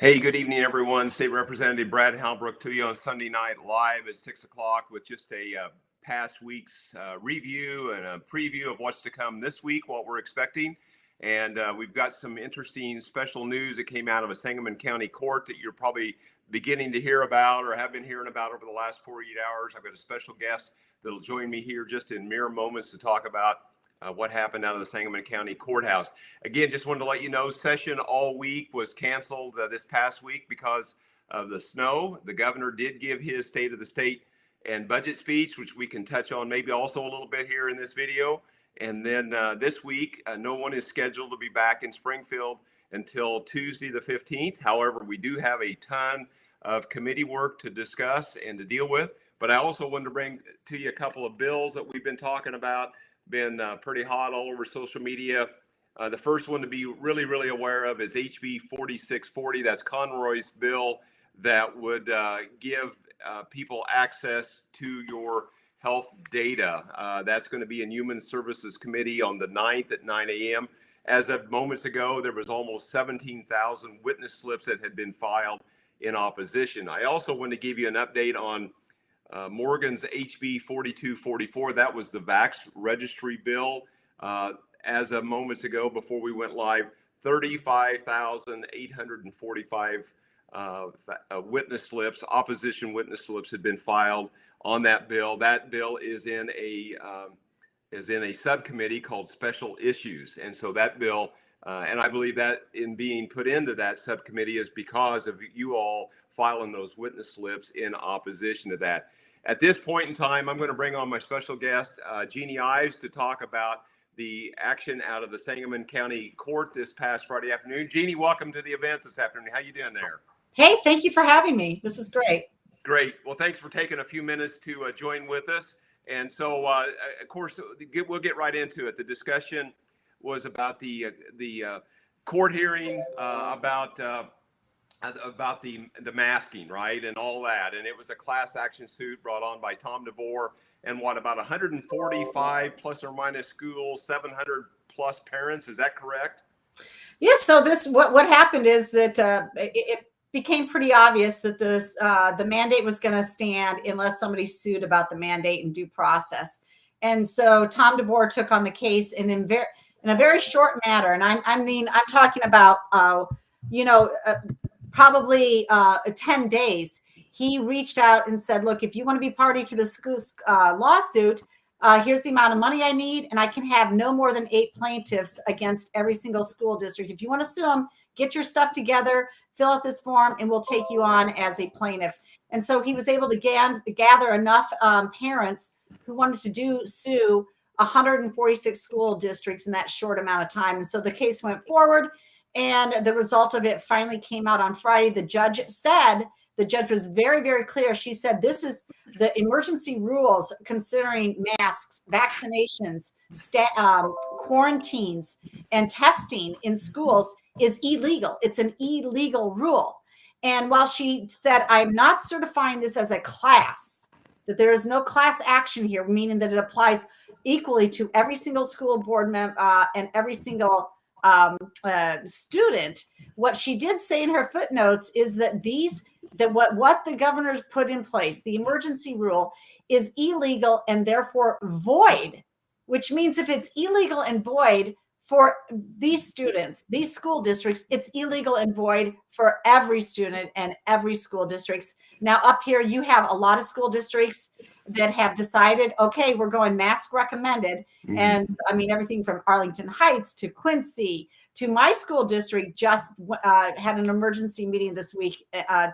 Hey, good evening, everyone. State Representative Brad Halbrook to you on Sunday night live at 6 o'clock with just a past week's review and a preview of what's to come this week, what we're expecting. And we've got some interesting special news that came out of a Sangamon County court that you're probably beginning to hear about or have been hearing about over the last 48 hours. I've got a special guest that'll join me here just in mere moments to talk about what happened out of the Sangamon County Courthouse. Again, just wanted to let you know, session all week was canceled this past week because of the snow. The governor did give his State of the State and budget speech, which we can touch on maybe also a little bit here in this video. And then this week, no one is scheduled to be back in Springfield until Tuesday the 15th. However, we do have a ton of committee work to discuss and to deal with. But I also wanted to bring to you a couple of bills that we've been talking about, been pretty hot all over social media. The first one to be really aware of is HB 4640. That's Conroy's bill that would give people access to your health data. That's going to be in Human Services Committee on the 9th at 9 a.m. As of moments ago, there was almost 17,000 witness slips that had been filed in opposition. I also want to give you an update on Morgan's HB 4244. That was the Vax registry bill. As of moments ago, before we went live, 35,845 witness slips, opposition witness slips had been filed on that bill. That bill is in a subcommittee called Special Issues. And so that bill, and I believe that in being put into that subcommittee is because of you all filing those witness slips in opposition to that. At this point in time, I'm going to bring on my special guest, Jeannie Ives, to talk about the action out of the Sangamon County Court this past Friday afternoon. Jeannie, welcome to the event this afternoon. How you doing there? Hey, thank you for having me. This is great. Great. Well, thanks for taking a few minutes to join with us. And so, of course, we'll get right into it. The discussion was about the court hearing about the masking, right, and all that. And it was a class action suit brought on by Tom DeVore and about 145 plus or minus schools, 700 plus parents. Is that correct? Yes. So what happened is that it became pretty obvious that the mandate was going to stand unless somebody sued about the mandate and due process. And so Tom DeVore took on the case in a very short matter. And I'm talking about probably 10 days. He reached out and said, look, if you want to be party to the school lawsuit, here's the amount of money I need, and I can have no more than 8 plaintiffs against every single school district. If you want to sue them, get your stuff together, fill out this form, and we'll take you on as a plaintiff. And so he was able to gather enough parents who wanted to sue 146 school districts in that short amount of time. And so the case went forward, and the result of it finally came out on Friday. The judge was very clear. She said, this is the emergency rules considering masks, vaccinations, quarantines, and testing in schools is illegal. It's an illegal rule. And while she said, I'm not certifying this as a class, that there is no class action here, meaning that it applies equally to every single school board member and every single student, what she did say in her footnotes is that what the governor's put in place, the emergency rule, is illegal and therefore void, which means if it's illegal and void for these students, these school districts, it's illegal and void for every student and every school districts. Now up here, you have a lot of school districts that have decided, okay, we're going mask recommended. Mm-hmm. And I mean, everything from Arlington Heights to Quincy to my school district just had an emergency meeting this week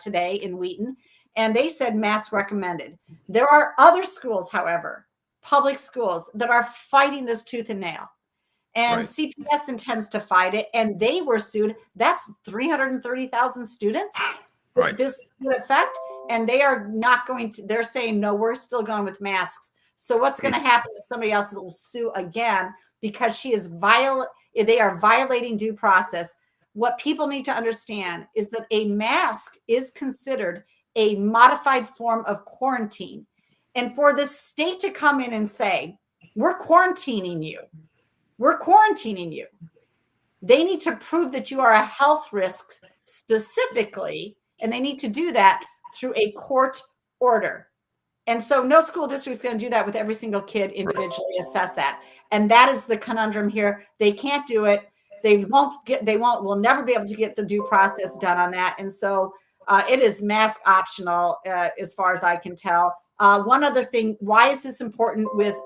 today in Wheaton, and they said mask recommended. There are other schools, however, public schools, that are fighting this tooth and nail. And right. CPS intends to fight it, and they were sued. That's 330,000 students. Right. This would affect, and they are not going to. They're saying no. We're still going with masks. So what's going to happen is somebody else will sue again because they are violating due process. What people need to understand is that a mask is considered a modified form of quarantine, and for the state to come in and say we're quarantining you. We're quarantining you. They need to prove that you are a health risk specifically, and they need to do that through a court order. And so no school district is going to do that with every single kid, individually assess that. And that is the conundrum here. They can't do it. Will never be able to get the due process done on that. And so it is mask optional as far as I can tell. One other thing, why is this important with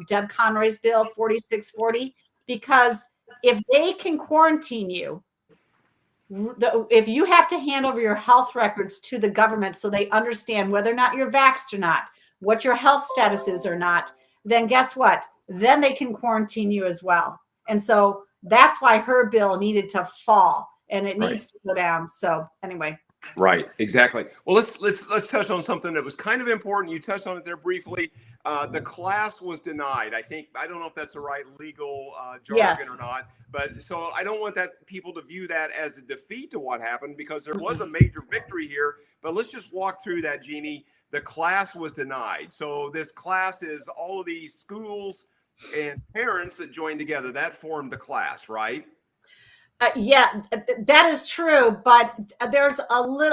Deb Conroy's bill 4640? Because if they can quarantine you, if you have to hand over your health records to the government so they understand whether or not you're vaxxed or not, what your health status is or not, then guess what? Then they can quarantine you as well. And so that's why her bill needed to fall, and it needs to go down. So anyway. Right, exactly. Well, let's touch on something that was kind of important. You touched on it there briefly. The class was denied. I don't know if that's the right legal jargon or not, but so I don't want people to view that as a defeat to what happened, because there was a major victory here. But let's just walk through that, Jeannie. The class was denied. So this class is all of these schools and parents that joined together that formed the class, right? Yeah, that is true, but there's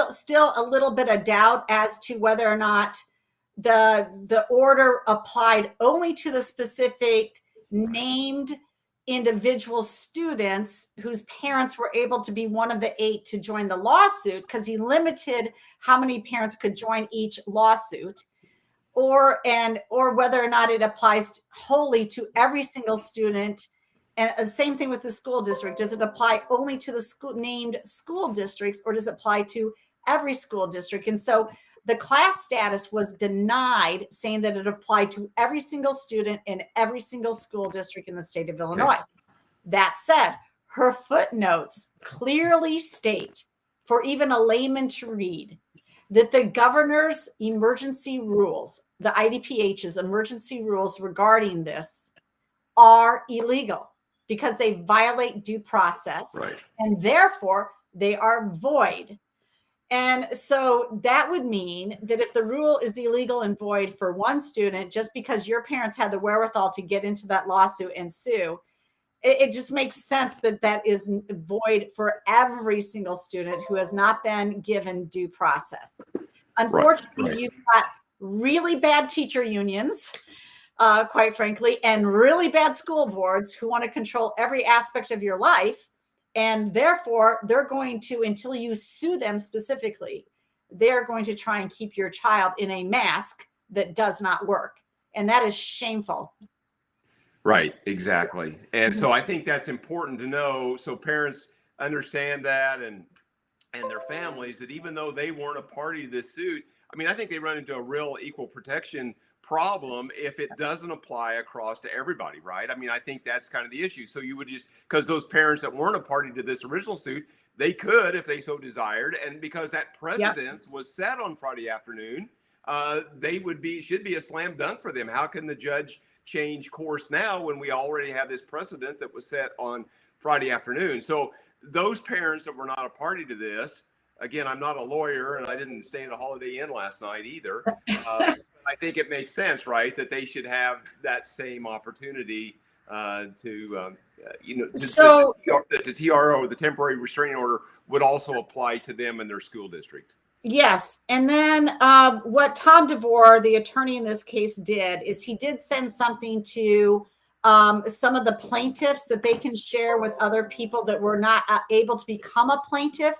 still a little bit of doubt as to whether or not the order applied only to the specific named individual students whose parents were able to be one of the 8 to join the lawsuit, because he limited how many parents could join each lawsuit, or whether or not it applies wholly to every single student. And the same thing with the school district. Does it apply only to the named school districts, or does it apply to every school district? And so the class status was denied, saying that it applied to every single student in every single school district in the state of Illinois. That said, her footnotes clearly state, for even a layman to read, that the governor's emergency rules, the IDPH's emergency rules regarding this, are illegal, because they violate due process, and therefore they are void. And so that would mean that if the rule is illegal and void for one student, just because your parents had the wherewithal to get into that lawsuit and sue, it just makes sense that that is void for every single student who has not been given due process. Unfortunately, you've got really bad teacher unions, quite frankly, and really bad school boards who want to control every aspect of your life. And therefore, they're going to, until you sue them specifically, they're going to try and keep your child in a mask that does not work. And that is shameful. Right, exactly. And so I think that's important to know, so parents understand that, and their families, that even though they weren't a party to this suit, I think they run into a real equal protection problem if it doesn't apply across to everybody, right? I think that's kind of the issue. So you would just, because those parents that weren't a party to this original suit, they could, if they so desired, and because that precedence was set on Friday afternoon, should be a slam dunk for them. How can the judge change course now when we already have this precedent that was set on Friday afternoon? So those parents that were not a party to this, again, I'm not a lawyer and I didn't stay in the Holiday Inn last night either. I think it makes sense, right, that they should have that same opportunity that the TRO, the temporary restraining order, would also apply to them in their school district. Yes. And then what Tom DeVore, the attorney in this case, did is he did send something to some of the plaintiffs that they can share with other people that were not able to become a plaintiff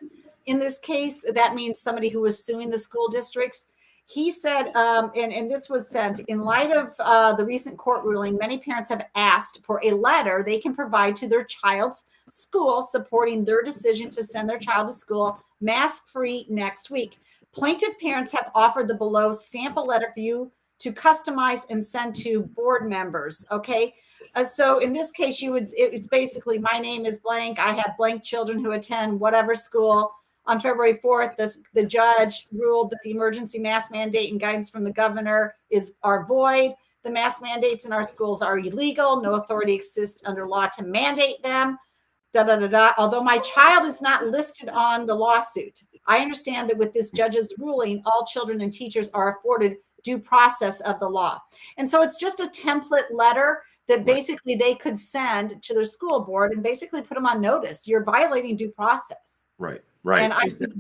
in this case. That means somebody who was suing the school districts. He said, and this was sent in light of the recent court ruling, many parents have asked for a letter they can provide to their child's school supporting their decision to send their child to school mask-free next week. Plaintiff parents have offered the below sample letter for you to customize and send to board members. Okay. So in this case, it's basically, my name is blank. I have blank children who attend whatever school. On February 4th, the judge ruled that the emergency mask mandate and guidance from the governor are void. The mask mandates in our schools are illegal. No authority exists under law to mandate them. Although my child is not listed on the lawsuit, I understand that with this judge's ruling, all children and teachers are afforded due process of the law. And so it's just a template letter that basically they could send to their school board and basically put them on notice. You're violating due process. Right. Right. And I think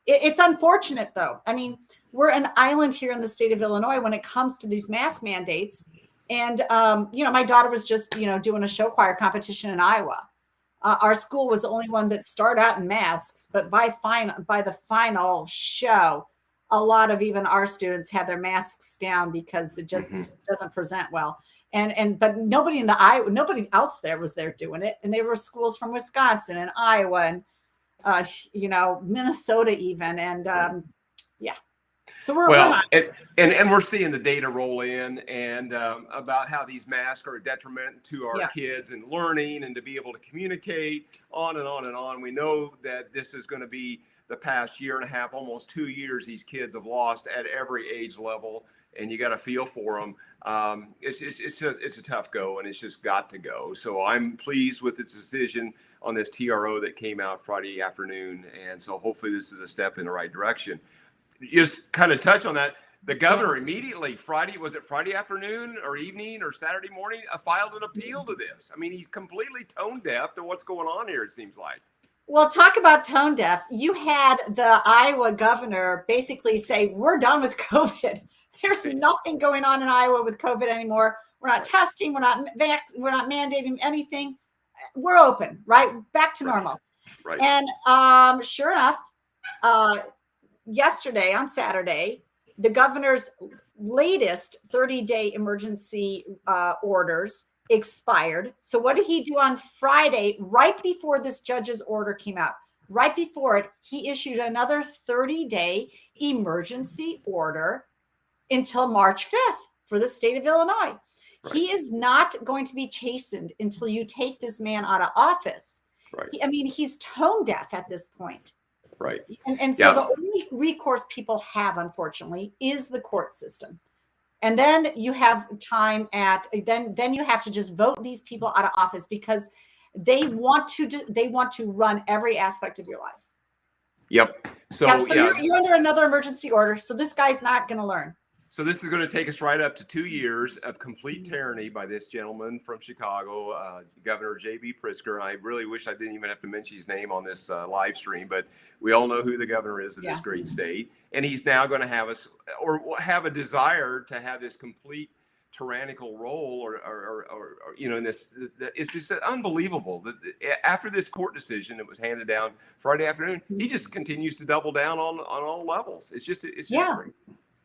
it's unfortunate, though. I mean, we're an island here in the state of Illinois when it comes to these mask mandates. And, my daughter was just, doing a show choir competition in Iowa. Our school was the only one that started out in masks, but by the final show, a lot of even our students had their masks down because it just doesn't present well. But nobody nobody else there was there doing it. And they were schools from Wisconsin and Iowa and, Minnesota even. And yeah. So we're seeing the data roll in and about how these masks are a detriment to our kids and learning and to be able to communicate on and on and on. We know that this is going to be the past year and a half, almost 2 years, these kids have lost at every age level, and you got to feel for them. It's a tough go, and it's just got to go. So I'm pleased with its decision on this TRO that came out Friday afternoon, and so hopefully this is a step in the right direction. Just kind of touch on that. The governor immediately Friday afternoon or evening or Saturday morning filed an appeal to this. I mean, he's completely tone deaf to what's going on here, it seems like. Well, talk about tone deaf. You had the Iowa governor basically say, we're done with COVID. There's nothing going on in Iowa with COVID anymore. We're not testing. We're not mandating anything. We're open, right? Back to normal. Right. And sure enough, yesterday on Saturday, the governor's latest 30-day emergency orders expired. So what did he do on Friday, right before this judge's order came out? Right before it, he issued another 30-day emergency order until March 5th for the state of Illinois. Right. He is not going to be chastened until you take this man out of office. Right. He's tone deaf at this point. Right. And so the only recourse people have, unfortunately, is the court system. And then you have then you have to just vote these people out of office because they want to run every aspect of your life. Yep. So you're under another emergency order. So this guy's not going to learn. So this is going to take us right up to 2 years of complete tyranny by this gentleman from Chicago, Governor J.B. Pritzker. And I really wish I didn't even have to mention his name on this live stream, but we all know who the governor is of this great state. And he's now going to have us or have a desire to have this complete tyrannical role or in this. It's just unbelievable that after this court decision that was handed down Friday afternoon, he just continues to double down on all levels. It's just great.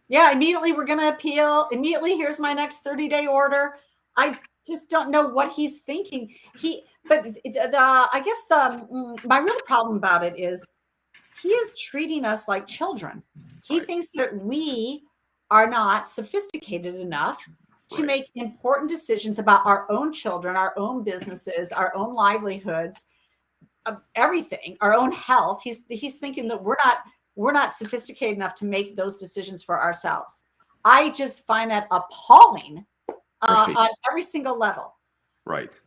Yeah, immediately we're going to appeal. Immediately, here's my next 30-day order. I just don't know what he's thinking. My real problem about it is he is treating us like children. He thinks that we are not sophisticated enough to make important decisions about our own children, our own businesses, our own livelihoods, everything, our own health. He's thinking that we're not sophisticated enough to make those decisions for ourselves. I just find that appalling on every single level. Right.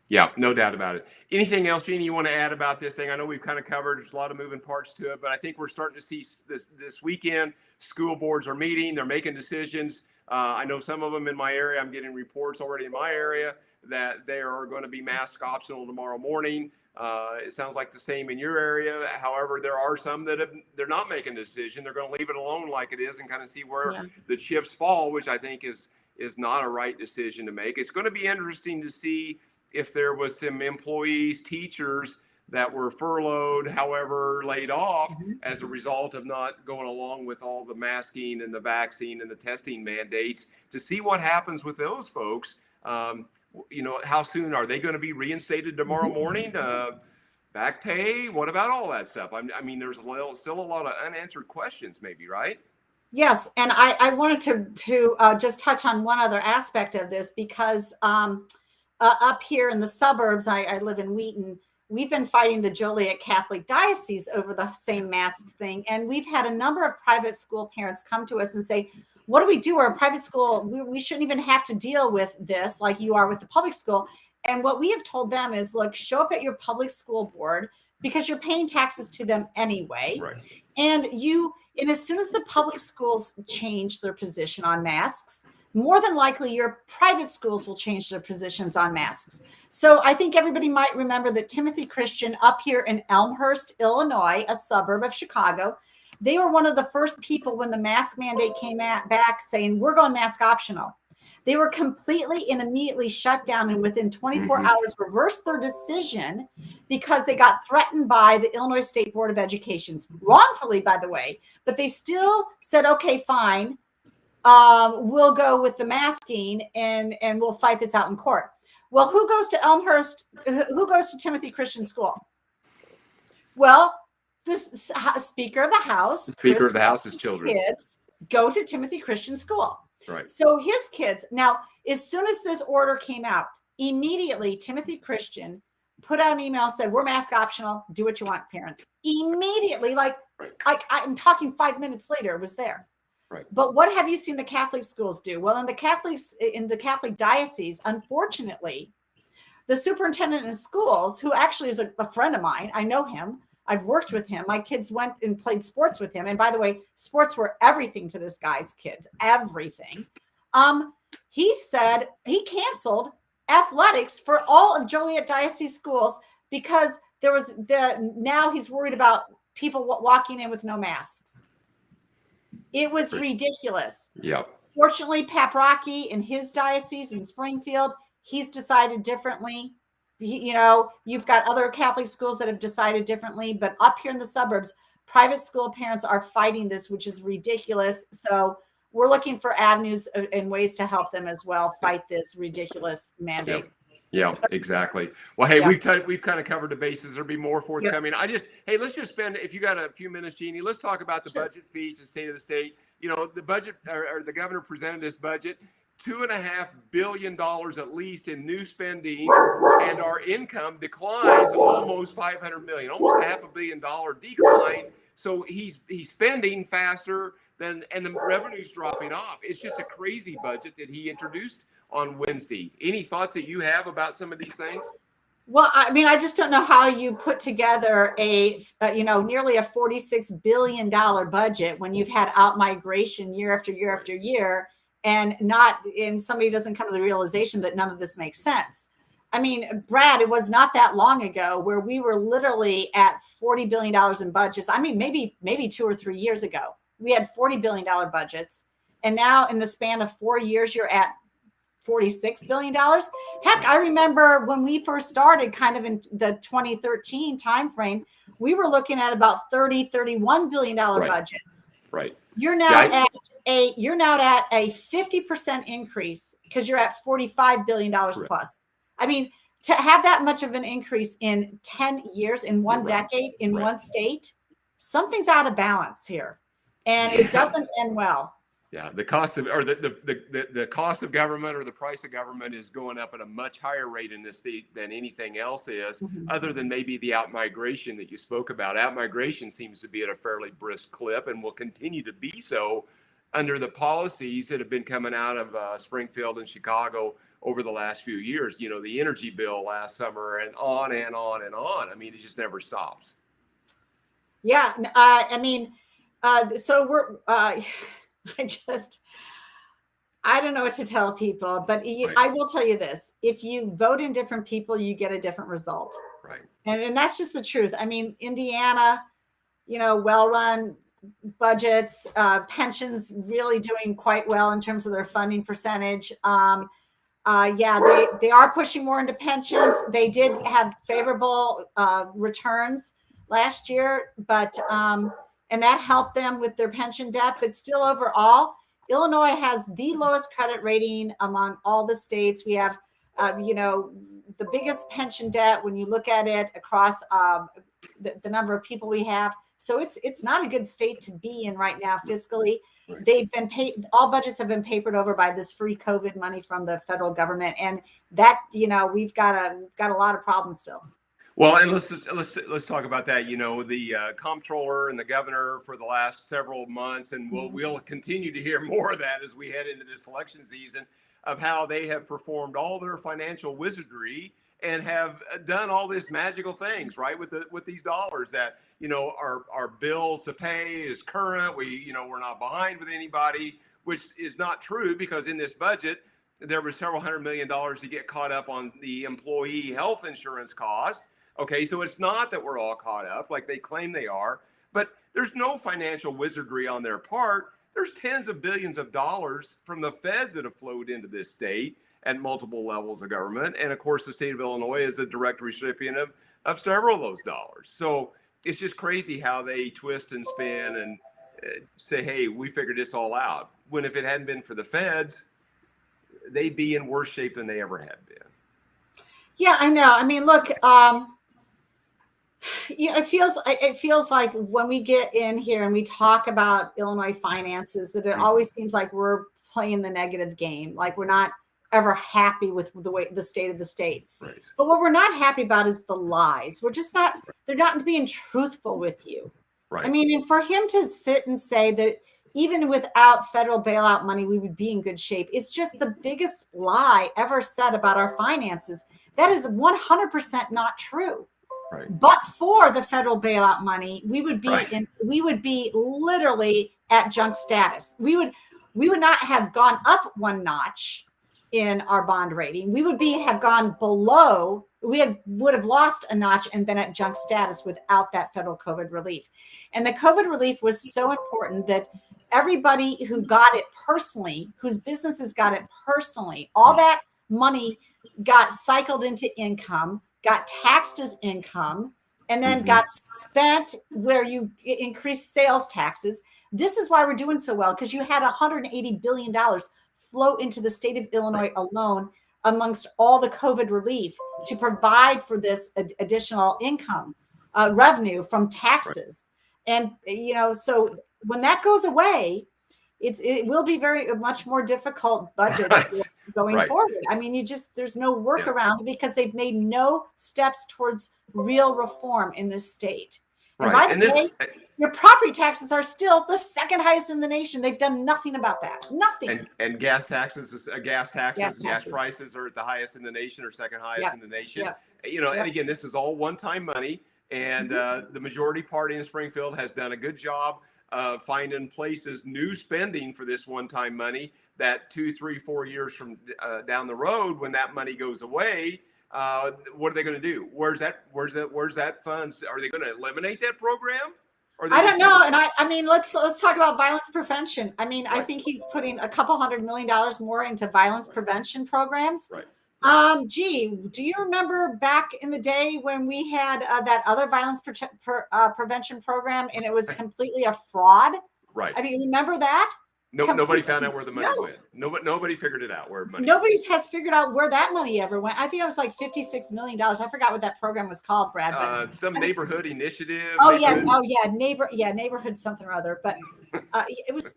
Yeah, no doubt about it. Anything else, Jeannie, you want to add about this thing? I know we've kind of covered, there's a lot of moving parts to it, but I think we're starting to see this weekend, school boards are meeting, they're making decisions. I know some of them in my area, I'm getting reports already in my area that they are going to be mask optional tomorrow morning. It sounds like the same in your area. However, there are some that they're not making a decision. They're going to leave it alone like it is and kind of see where the chips fall, which I think is not a right decision to make. It's going to be interesting to see if there was some employees, teachers that were furloughed, however, laid off as a result of not going along with all the masking and the vaccine and the testing mandates, to see what happens with those folks. How soon are they going to be reinstated tomorrow morning? Back pay? What about all that stuff? I mean, there's still a lot of unanswered questions, maybe, right? Yes, and I wanted to just touch on one other aspect of this because up here in the suburbs, I live in Wheaton. We've been fighting the Joliet Catholic Diocese over the same mask thing, and we've had a number of private school parents come to us and say, what do we do? We're a private school. We shouldn't even have to deal with this like you are with the public school. And what we have told them is, look, show up at your public school board, because you're paying taxes to them anyway. Right. And as soon as the public schools change their position on masks, more than likely your private schools will change their positions on masks. So I think everybody might remember that Timothy Christian up here in Elmhurst, Illinois, a suburb of Chicago, they were one of the first people when the mask mandate came back saying, we're going mask optional. They were completely and immediately shut down, and within 24 hours reversed their decision because they got threatened by the Illinois State Board of Education, wrongfully, by the way. But they still said, okay, fine, we'll go with the masking and we'll fight this out in court. Well, who goes to Elmhurst? Who goes to Timothy Christian School? Well, this Speaker of the House. The Speaker of the House's children. Kids go to Timothy Christian School. Right. So his kids, now, as soon as this order came out, immediately Timothy Christian put out an email, said, we're mask optional. Do what you want, parents. Immediately, like I'm talking 5 minutes later, it was there. Right. But what have you seen the Catholic schools do? Well, in the Catholic diocese, unfortunately, the superintendent in schools, who actually is a friend of mine, I know him, I've worked with him. My kids went and played sports with him. And by the way, sports were everything to this guy's kids, everything. He said he canceled athletics for all of Joliet Diocese schools because now he's worried about people walking in with no masks. It was ridiculous. Yeah. Fortunately, Paprocki in his diocese in Springfield, he's decided differently. You've got other Catholic schools that have decided differently, but up here in the suburbs, private school parents are fighting this, which is ridiculous. So we're looking for avenues and ways to help them as well fight this ridiculous mandate. Yeah, exactly. Well, hey, we've kind of covered the bases. There'll be more forthcoming. Let's just spend, if you got a few minutes, Jeannie, let's talk about the budget speech, the state of the state. The budget, or the governor presented this budget, $2.5 billion at least in new spending, and our income declines almost $500 million, almost $500 million decline. So he's spending faster and the revenue's dropping off. It's just a crazy budget that he introduced on Wednesday. Any thoughts that you have about some of these things? Well, I mean, I just don't know how you put together nearly a $46 billion budget when you've had out-migration year after year after year, and somebody doesn't come to the realization that none of this makes sense. I mean, Brad, it was not that long ago where we were literally at $40 billion in budgets. I mean, maybe 2 or 3 years ago, we had $40 billion budgets. And now in the span of 4 years, you're at $46 billion. Heck, I remember when we first started kind of in the 2013 timeframe, we were looking at about $31 billion budgets. Right. You're now at a 50% increase because you're at $45 billion plus. I mean, to have that much of an increase in 10 years, in one decade, in one state, something's out of balance here. And it doesn't end well. Yeah, the cost of, or the cost of government, or the price of government, is going up at a much higher rate in this state than anything else is, other than maybe the out-migration that you spoke about. Out-migration seems to be at a fairly brisk clip and will continue to be so under the policies that have been coming out of Springfield and Chicago over the last few years. The energy bill last summer, and on and on and on. I mean, it just never stops. Yeah, so we're... I don't know what to tell people, but I will tell you this. If you vote in different people, you get a different result. Right. And that's just the truth. I mean, Indiana, well-run budgets, pensions really doing quite well in terms of their funding percentage. They are pushing more into pensions. They did have favorable returns last year, but and that helped them with their pension debt. But still, overall, Illinois has the lowest credit rating among all the states. We have, the biggest pension debt when you look at it across the number of people we have. So it's not a good state to be in right now fiscally. Right. They've been paid. All budgets have been papered over by this free COVID money from the federal government, and that we've got a lot of problems still. Well, and let's talk about that. The comptroller and the governor for the last several months, and we'll continue to hear more of that as we head into this election season, of how they have performed all their financial wizardry and have done all this magical things, right? With these dollars that, our bills to pay is current. We're not behind with anybody, which is not true, because in this budget, there was several $100 million to get caught up on the employee health insurance cost. Okay, so it's not that we're all caught up like they claim they are, but there's no financial wizardry on their part. There's tens of billions of dollars from the feds that have flowed into this state at multiple levels of government. And of course, the state of Illinois is a direct recipient of several of those dollars. So it's just crazy how they twist and spin and say, hey, we figured this all out. When if it hadn't been for the feds, they'd be in worse shape than they ever had been. Yeah, I know. I mean, look, it feels like when we get in here and we talk about Illinois finances, that it always seems like we're playing the negative game. Like we're not ever happy with the state of the state. Right. But what we're not happy about is the lies. We're just not, they're not being truthful with you. Right. I mean, and for him to sit and say that even without federal bailout money, we would be in good shape, it's just the biggest lie ever said about our finances. That is 100% not true. Right. But for the federal bailout money, we would be we would be literally at junk status. We would not have gone up one notch in our bond rating. We would have gone below. Would have lost a notch and been at junk status without that federal COVID relief. And the COVID relief was so important that everybody who got it personally, whose businesses got it personally, all that money got cycled into income, got taxed as income, and then got spent where you increase sales taxes. This is why we're doing so well, because you had $180 billion flow into the state of Illinois alone amongst all the COVID relief to provide for this additional income revenue from taxes. And, so when that goes away, it will be much more difficult budgets going forward. I mean, there's no workaround because they've made no steps towards real reform in this state. And by the way, your property taxes are still the second highest in the nation. They've done nothing about that. Nothing. And gas taxes, gas prices are at the highest in the nation, or second highest in the nation. And again, this is all one-time money. And the majority party in Springfield has done a good job finding places, new spending for this one-time money, that 2, 3, 4 years from down the road, when that money goes away, what are they going to do? Where's that funds? Are they going to eliminate that program? I don't know. And I mean, let's talk about violence prevention. I mean, I think he's putting a couple $100 million more into violence prevention programs. Right. Gee, do you remember back in the day when we had that other violence prevention program, and it was completely a fraud? Right. I mean, remember that? Nobody found out where the money went. Nobody figured it out where money. Nobody has figured out where that money ever went. I think it was like $56 million. I forgot what that program was called, Brad. But some neighborhood initiative. Neighborhood something or other. But it was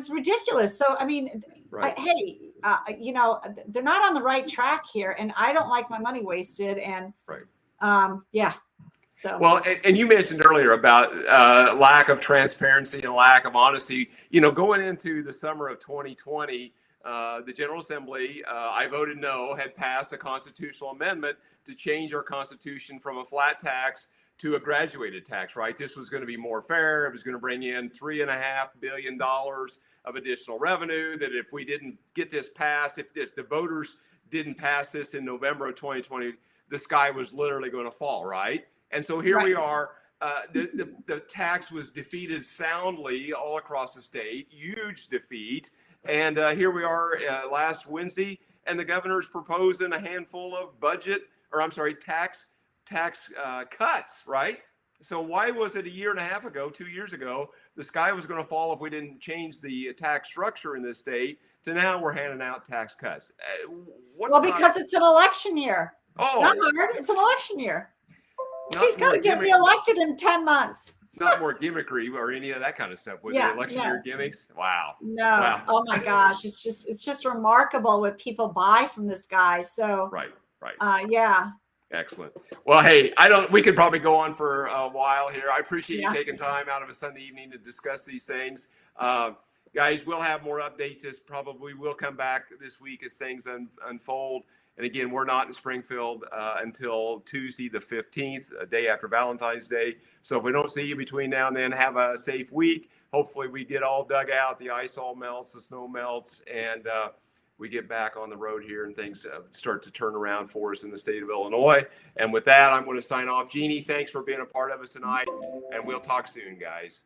ridiculous. So I mean, they're not on the right track here, and I don't like my money wasted. And So well, and you mentioned earlier about lack of transparency and lack of honesty. Going into the summer of 2020, the General Assembly, I voted no, had passed a constitutional amendment to change our Constitution from a flat tax to a graduated tax. Right, this was going to be more fair. It was going to bring in $3.5 billion of additional revenue. That if we didn't get this passed, if the voters didn't pass this in November of 2020, the sky was literally going to fall. Right. And so here we are. The tax was defeated soundly all across the state, huge defeat. And here we are last Wednesday, and the governor's proposing a handful of tax cuts, right? So why was it 2 years ago, the sky was going to fall if we didn't change the tax structure in this state, to now we're handing out tax cuts? Because it's an election year. Oh, not hard. It's an election year. He's got to get reelected in 10 months. Not more gimmickry or any of that kind of stuff with the election year gimmicks. Wow. No. Wow. Oh my gosh. It's just remarkable what people buy from this guy. So right. Excellent. Well, hey, we could probably go on for a while here. I appreciate you taking time out of a Sunday evening to discuss these things. Guys, we'll have more updates. This probably will come back this week as things unfold. And again, we're not in Springfield until Tuesday the 15th, a day after Valentine's Day. So if we don't see you between now and then, have a safe week. Hopefully we get all dug out, the ice all melts, the snow melts, and we get back on the road here and things start to turn around for us in the state of Illinois. And with that, I'm going to sign off. Jeannie, thanks for being a part of us tonight, and we'll talk soon, guys.